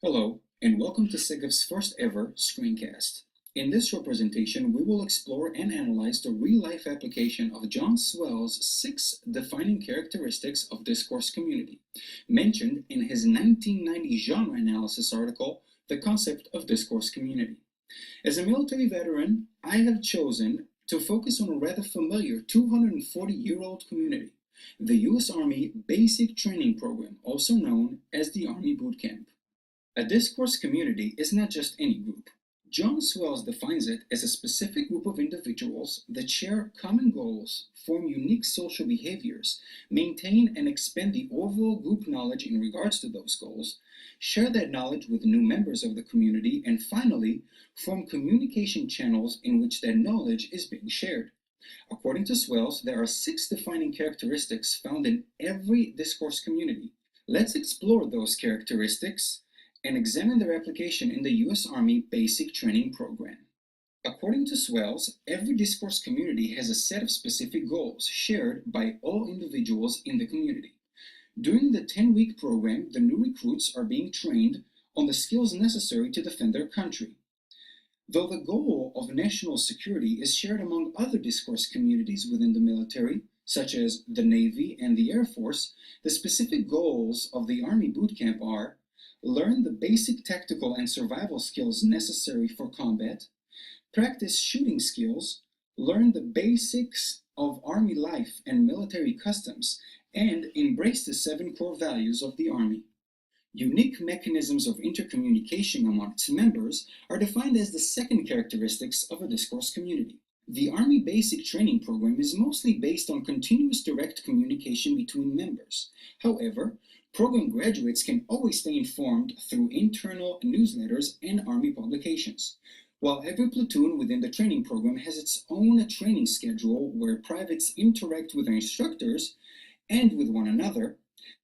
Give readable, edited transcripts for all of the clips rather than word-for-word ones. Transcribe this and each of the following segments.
Hello, and welcome to SIGIF's first ever screencast. In this short presentation, we will explore and analyze the real-life application of John Swales' 6 defining characteristics of discourse community, mentioned in his 1990 genre analysis article, The Concept of Discourse Community. As a military veteran, I have chosen to focus on a rather familiar 240-year-old community, the U.S. Army Basic Training Program, also known as the Army Boot Camp. A discourse community is not just any group. John Swales defines it as a specific group of individuals that share common goals, form unique social behaviors, maintain and expand the overall group knowledge in regards to those goals, share that knowledge with new members of the community, and finally, form communication channels in which that knowledge is being shared. According to Swales, there are 6 defining characteristics found in every discourse community. Let's explore those characteristics and examine their application in the U.S. Army Basic Training Program. According to Swales, every discourse community has a set of specific goals shared by all individuals in the community. During the 10-week program, the new recruits are being trained on the skills necessary to defend their country. Though the goal of national security is shared among other discourse communities within the military, such as the Navy and the Air Force, the specific goals of the Army Boot Camp are: learn the basic tactical and survival skills necessary for combat, practice shooting skills, learn the basics of Army life and military customs, and embrace the 7 core values of the Army. Unique mechanisms of intercommunication among its members are defined as the second characteristics of a discourse community. The Army Basic Training Program is mostly based on continuous direct communication between members. However, program graduates can always stay informed through internal newsletters and Army publications. While every platoon within the training program has its own training schedule where privates interact with their instructors and with one another,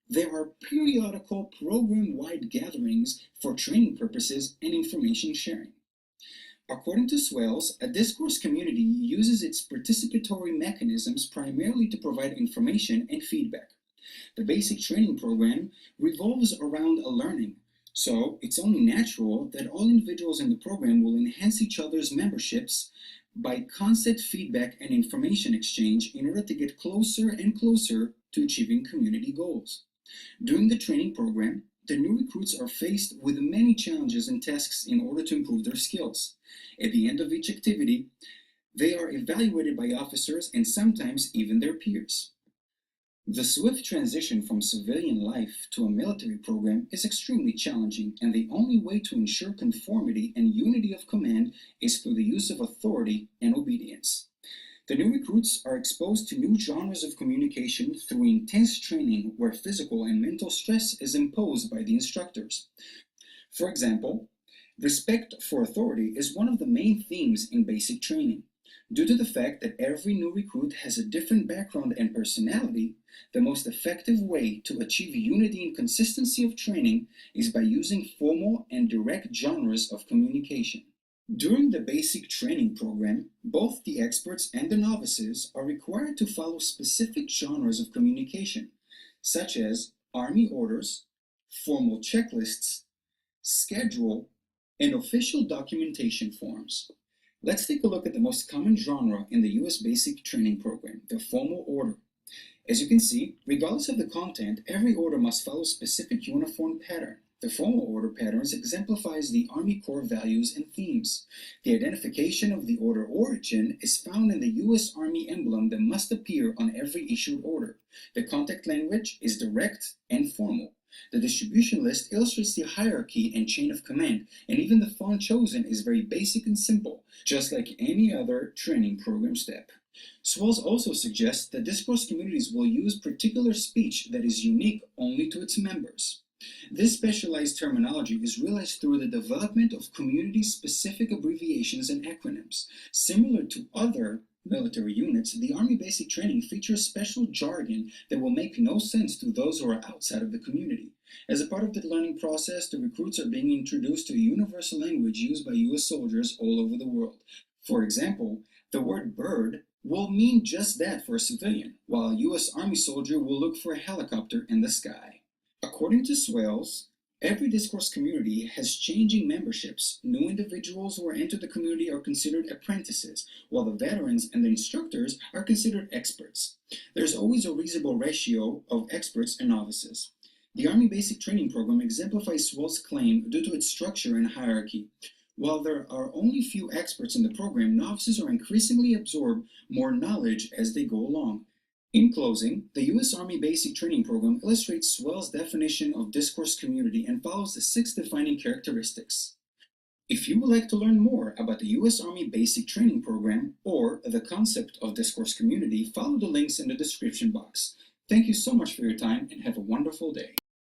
there are periodical program-wide gatherings for training purposes and information sharing. According to Swales, a discourse community uses its participatory mechanisms primarily to provide information and feedback. The basic training program revolves around a learning, so it's only natural that all individuals in the program will enhance each other's memberships by constant feedback and information exchange in order to get closer and closer to achieving community goals. During the training program, the new recruits are faced with many challenges and tasks in order to improve their skills. At the end of each activity, they are evaluated by officers and sometimes even their peers. The swift transition from civilian life to a military program is extremely challenging, and the only way to ensure conformity and unity of command is through the use of authority and obedience. The new recruits are exposed to new genres of communication through intense training where physical and mental stress is imposed by the instructors. For example, respect for authority is one of the main themes in basic training. Due to the fact that every new recruit has a different background and personality, the most effective way to achieve unity and consistency of training is by using formal and direct genres of communication. During the basic training program, both the experts and the novices are required to follow specific genres of communication, such as Army orders, formal checklists, schedule, and official documentation forms. Let's take a look at the most common genre in the U.S. Basic Training Program, the formal order. As you can see, regardless of the content, every order must follow a specific uniform pattern. The formal order patterns exemplifies the Army core values and themes. The identification of the order origin is found in the U.S. Army emblem that must appear on every issued order. The contact language is direct and formal. The distribution list illustrates the hierarchy and chain of command, and even the font chosen is very basic and simple, just like any other training program step. Swales also suggests that discourse communities will use particular speech that is unique only to its members. This specialized terminology is realized through the development of community-specific abbreviations and acronyms. Similar to other military units, the Army Basic Training features special jargon that will make no sense to those who are outside of the community. As a part of the learning process, the recruits are being introduced to a universal language used by U.S. soldiers all over the world. For example, the word bird will mean just that for a civilian, while a U.S. Army soldier will look for a helicopter in the sky. According to Swales, Every discourse community has changing memberships. New individuals who enter the community are considered apprentices, while the veterans and the instructors are considered experts. There's always a reasonable ratio of experts and novices. The Army Basic Training Program exemplifies Swales' claim due to its structure and hierarchy. While there are only few experts in the program, novices are increasingly absorb more knowledge as they go along. In closing, the U.S. Army Basic Training Program illustrates Swales' definition of discourse community and follows the 6 defining characteristics. If you would like to learn more about the U.S. Army Basic Training Program or the concept of discourse community, follow the links in the description box. Thank you so much for your time and have a wonderful day.